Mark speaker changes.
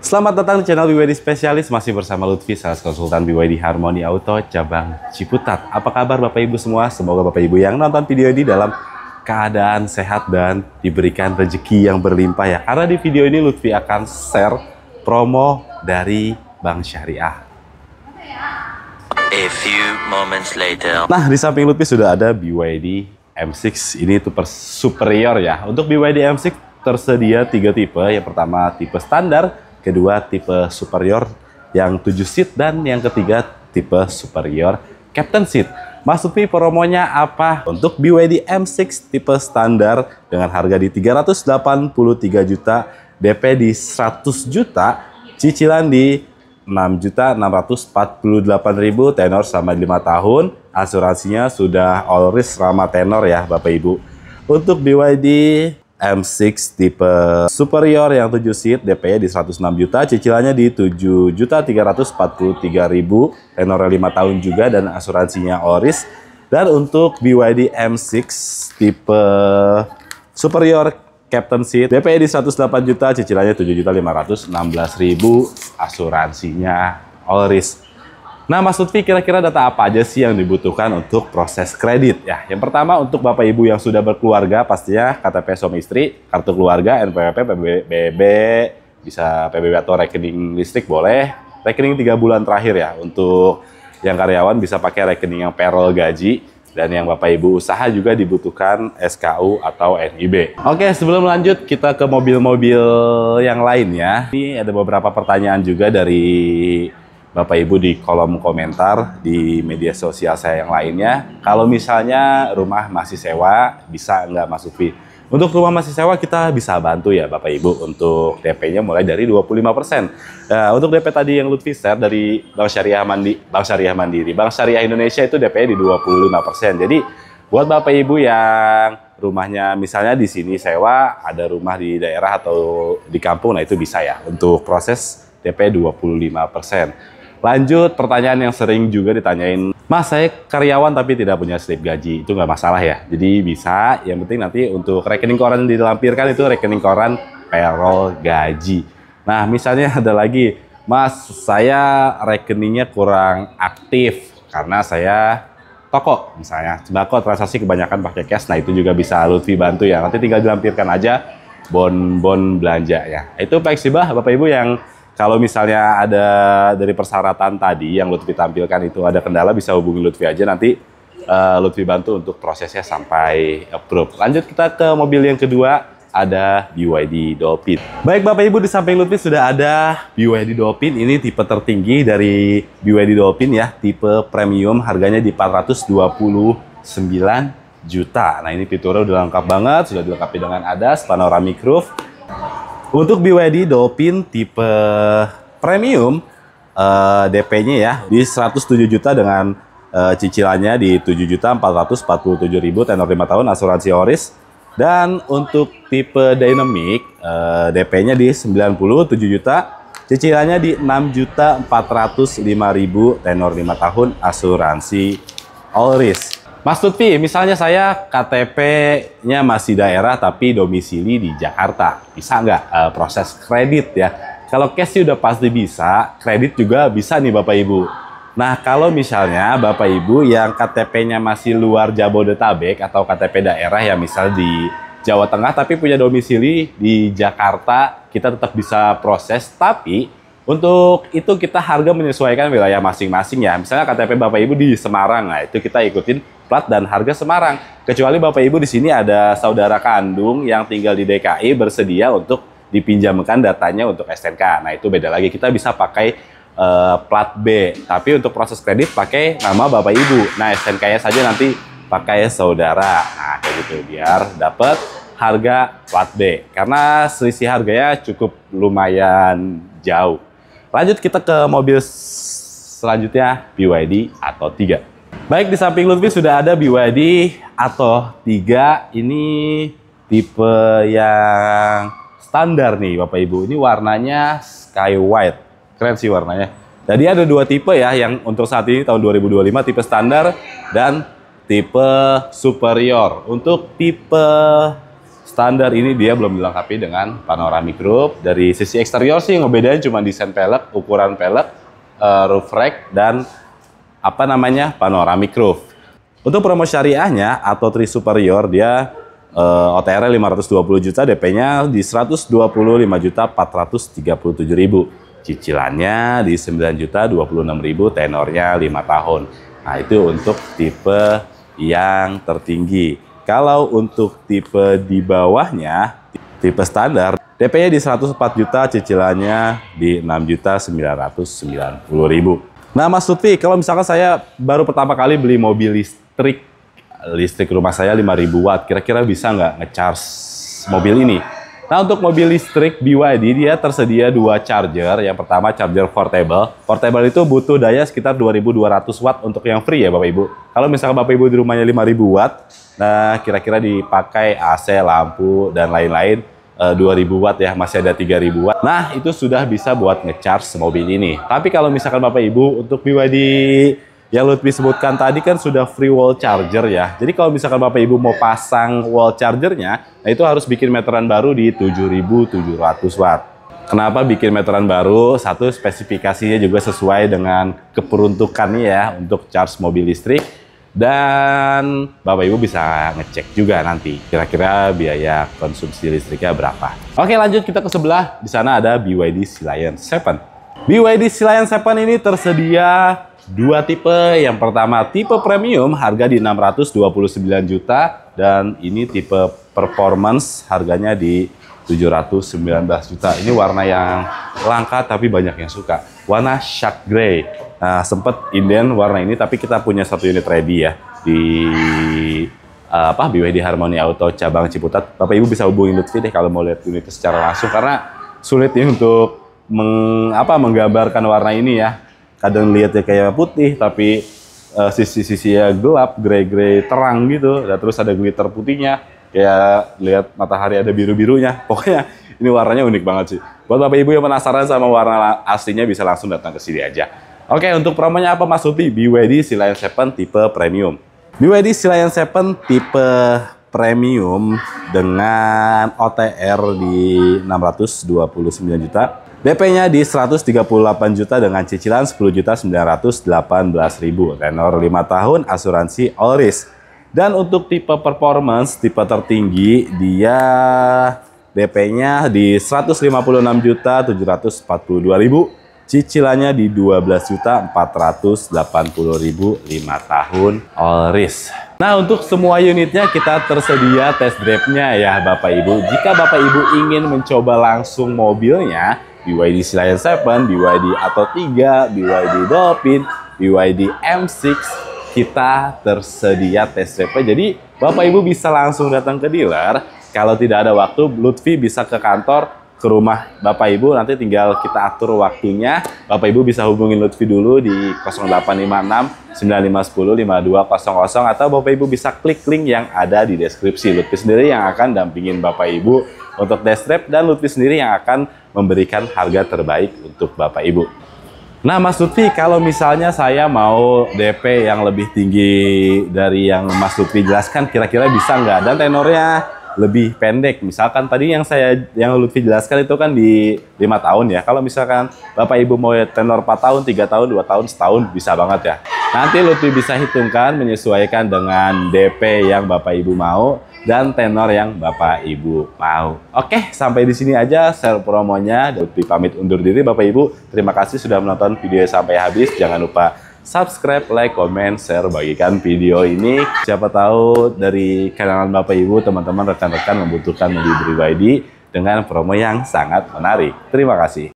Speaker 1: Selamat datang di channel BYD Spesialis, masih bersama Lutfi, sales konsultan BYD Harmony Auto cabang Ciputat. Apa kabar Bapak Ibu semua? Semoga Bapak Ibu yang nonton video ini dalam keadaan sehat dan diberikan rezeki yang berlimpah ya. Karena di video ini Lutfi akan share promo dari Bank Syariah.
Speaker 2: A few moments later.
Speaker 1: Nah, di samping Lutfi sudah ada BYD M6. Ini super superior ya. Untuk BYD M6 tersedia 3 tipe. Yang pertama tipe standar, kedua tipe superior yang 7 seat, dan yang ketiga tipe superior captain seat. Mas Lutfi, promonya apa? Untuk BYD M6 tipe standar dengan harga di 383 juta, DP di 100 juta, cicilan di 6.648.000, tenor selama 5 tahun, asuransinya sudah all risk selama tenor ya Bapak Ibu. Untuk BYD M6 tipe superior yang 7 seat, DP-nya di 106 juta, cicilannya di 7.343.000, tenor 5 tahun juga, dan asuransinya all risk. Dan untuk BYD M6 tipe superior captain seat, DP di 108 juta, cicilannya 7.516.000, asuransinya all risk. Nah, Mas Lutfi, kira-kira data apa aja sih yang dibutuhkan untuk proses kredit ya? Yang pertama, untuk Bapak Ibu yang sudah berkeluarga, pastinya KTP suami istri, kartu keluarga, NPWP, PBB, bisa PBB atau rekening listrik boleh, rekening 3 bulan terakhir ya. Untuk yang karyawan bisa pakai rekening yang payroll gaji, dan yang Bapak Ibu usaha juga dibutuhkan SKU atau NIB. Oke, sebelum lanjut kita ke mobil-mobil yang lain ya. Ini ada beberapa pertanyaan juga dari Bapak Ibu di kolom komentar di media sosial saya yang lainnya. Kalau misalnya rumah masih sewa, bisa nggak Mas Lutfi? Untuk rumah masih sewa kita bisa bantu ya Bapak Ibu, untuk DP-nya mulai dari 25%. Nah, untuk DP tadi yang Lutfi share dari Bank Syariah Mandiri, Bank Syariah Indonesia itu DP-nya di 25%. Jadi buat Bapak Ibu yang rumahnya misalnya di sini sewa, ada rumah di daerah atau di kampung, nah itu bisa ya untuk proses DP 25%. Lanjut, pertanyaan yang sering juga ditanyain, Mas, saya karyawan tapi tidak punya slip gaji, itu nggak masalah ya? Jadi bisa, yang penting nanti untuk rekening koran yang dilampirkan itu rekening koran payroll gaji. Nah, misalnya ada lagi, Mas, saya rekeningnya kurang aktif karena saya toko, misalnya sembako transaksi kebanyakan pakai cash, nah itu juga bisa Lutfi bantu ya. Nanti tinggal dilampirkan aja bon belanja ya. Itu fleksibel Bapak Ibu. Yang kalau misalnya ada dari persyaratan tadi yang Lutfi tampilkan itu ada kendala, bisa hubungi Lutfi aja, nanti Lutfi bantu untuk prosesnya sampai approve. Lanjut kita ke mobil yang kedua, ada BYD Dolphin. Baik Bapak Ibu, di samping Lutfi sudah ada BYD Dolphin. Ini tipe tertinggi dari BYD Dolphin ya, tipe premium, harganya di 429 juta. Nah, ini fiturnya udah lengkap banget, sudah dilengkapi dengan ADAS, panoramic roof. Untuk BYD Dolphin tipe premium, DP-nya ya di 107 juta dengan cicilannya di 7.447.000, tenor 5 tahun, asuransi oris. Dan untuk tipe dynamic, DP-nya di 97 juta, cicilannya di 6.405.000, tenor 5 tahun, asuransi all risk. Mas Lutfi, misalnya saya KTP-nya masih daerah tapi domisili di Jakarta, bisa nggak proses kredit ya? Kalau cash sih udah pasti bisa, kredit juga bisa nih Bapak Ibu. Nah, kalau misalnya Bapak Ibu yang KTP-nya masih luar Jabodetabek atau KTP daerah ya, misal di Jawa Tengah tapi punya domisili di Jakarta, kita tetap bisa proses, tapi untuk itu kita harga menyesuaikan wilayah masing-masing ya. Misalnya KTP Bapak Ibu di Semarang, nah itu kita ikutin plat dan harga Semarang. Kecuali Bapak Ibu di sini ada saudara kandung yang tinggal di DKI bersedia untuk dipinjamkan datanya untuk STNK. Nah, itu beda lagi. Kita bisa pakai plat B. Tapi untuk proses kredit pakai nama Bapak Ibu. Nah, STNK-nya saja nanti pakai saudara. Nah, kayak gitu biar dapat harga plat B. Karena selisih harganya cukup lumayan jauh. Lanjut kita ke mobil selanjutnya, BYD Atto 3. Baik, di samping Lutfi sudah ada BYD Atto 3. Ini tipe yang standar nih Bapak Ibu. Ini warnanya sky white. Keren sih warnanya. Jadi ada 2 tipe ya, yang untuk saat ini tahun 2025, tipe standar dan tipe superior. Untuk tipe standar ini dia belum dilengkapi dengan panoramic roof. Dari sisi eksterior sih ngebedain cuma desain pelek, ukuran pelek, roof rack, dan panoramic roof. Untuk promo syariahnya atau Tri Superior dia OTR 520 juta, DP-nya di 125.437.000. Cicilannya di 9.026.000, tenornya 5 tahun. Nah, itu untuk tipe yang tertinggi. Kalau untuk tipe di bawahnya, tipe standar, DP-nya di 104 juta, cicilannya di 6.990.000. Nah, Mas Lutfi, kalau misalkan saya baru pertama kali beli mobil listrik rumah saya 5.000 watt, kira-kira bisa nggak nge-charge mobil ini? Nah, untuk mobil listrik BYD dia tersedia 2 charger. Yang pertama charger portable. Portable itu butuh daya sekitar 2.200 watt untuk yang free ya Bapak Ibu. Kalau misalkan Bapak Ibu di rumahnya 5.000 watt, nah kira-kira dipakai AC, lampu, dan lain-lain 2.000 watt ya, masih ada 3.000 watt. Nah, itu sudah bisa buat nge-charge mobil ini. Tapi kalau misalkan Bapak Ibu untuk BYD yang Lutfi sebutkan tadi kan sudah free wall charger ya. Jadi kalau misalkan Bapak Ibu mau pasang wall chargernya, nah itu harus bikin meteran baru di 7.700 watt. Kenapa bikin meteran baru? Satu, spesifikasinya juga sesuai dengan keperuntukannya ya untuk charge mobil listrik. Dan Bapak Ibu bisa ngecek juga nanti kira-kira biaya konsumsi listriknya berapa. Oke, lanjut kita ke sebelah. Di sana ada BYD Sea Lion 7. BYD Sea Lion 7 ini tersedia 2 tipe. Yang pertama tipe premium, harga di 629 juta, dan ini tipe performance, harganya di 719 juta. Ini warna yang langka tapi banyak yang suka. Warna shark grey. Nah, sempet inden warna ini, tapi kita punya 1 unit ready ya di BYD Harmony Auto cabang Ciputat. Bapak Ibu bisa hubungi Lutfi deh kalau mau lihat unit secara langsung, karena sulit ya untuk menggambarkan warna ini ya. Kadang lihatnya kayak putih tapi sisi-sisinya gelap, grey-grey terang gitu, dan terus ada glitter putihnya, kayak lihat matahari ada biru-birunya. Pokoknya ini warnanya unik banget sih. Buat Bapak Ibu yang penasaran sama warna aslinya bisa langsung datang ke sini aja. Oke, untuk promonya apa Mas Lutfi? BYD Sea Lion 7 tipe premium. BYD Sea Lion 7 tipe premium dengan OTR di 629 juta. DP-nya di 138 juta dengan cicilan 10.918.000. Tenor 5 tahun, asuransi all risk. Dan untuk tipe performance, tipe tertinggi, dia DP-nya di 156.742.000. Cicilannya di 12.480.000, 5 tahun all risk. Nah, untuk semua unitnya kita tersedia test drive-nya ya Bapak Ibu. Jika Bapak Ibu ingin mencoba langsung mobilnya, BYD Sea Lion 7, BYD Atto 3, BYD Dolphin, BYD M6, kita tersedia test drive-nya. Jadi Bapak Ibu bisa langsung datang ke dealer. Kalau tidak ada waktu, Lutfi bisa ke kantor, ke rumah Bapak Ibu, nanti tinggal kita atur waktunya. Bapak Ibu bisa hubungin Lutfi dulu di 0856 9510 5200, atau Bapak Ibu bisa klik link yang ada di deskripsi. Lutfi sendiri yang akan dampingin Bapak Ibu untuk test drive, dan Lutfi sendiri yang akan memberikan harga terbaik untuk Bapak Ibu. Nah, Mas Lutfi, kalau misalnya saya mau DP yang lebih tinggi dari yang Mas Lutfi jelaskan, kira-kira bisa nggak? Dan tenornya lebih pendek. Misalkan tadi yang Lutfi jelaskan itu kan di 5 tahun ya. Kalau misalkan Bapak Ibu mau tenor 4 tahun, 3 tahun, 2 tahun, setahun, bisa banget ya. Nanti Lutfi bisa hitungkan menyesuaikan dengan DP yang Bapak Ibu mau dan tenor yang Bapak Ibu mau. Oke, sampai di sini aja share promonya. Lutfi pamit undur diri Bapak Ibu. Terima kasih sudah menonton video sampai habis. Jangan lupa subscribe, like, comment, share, bagikan video ini. Siapa tahu dari kalangan Bapak Ibu, teman-teman, rekan-rekan membutuhkan mobil BYD dengan promo yang sangat menarik. Terima kasih.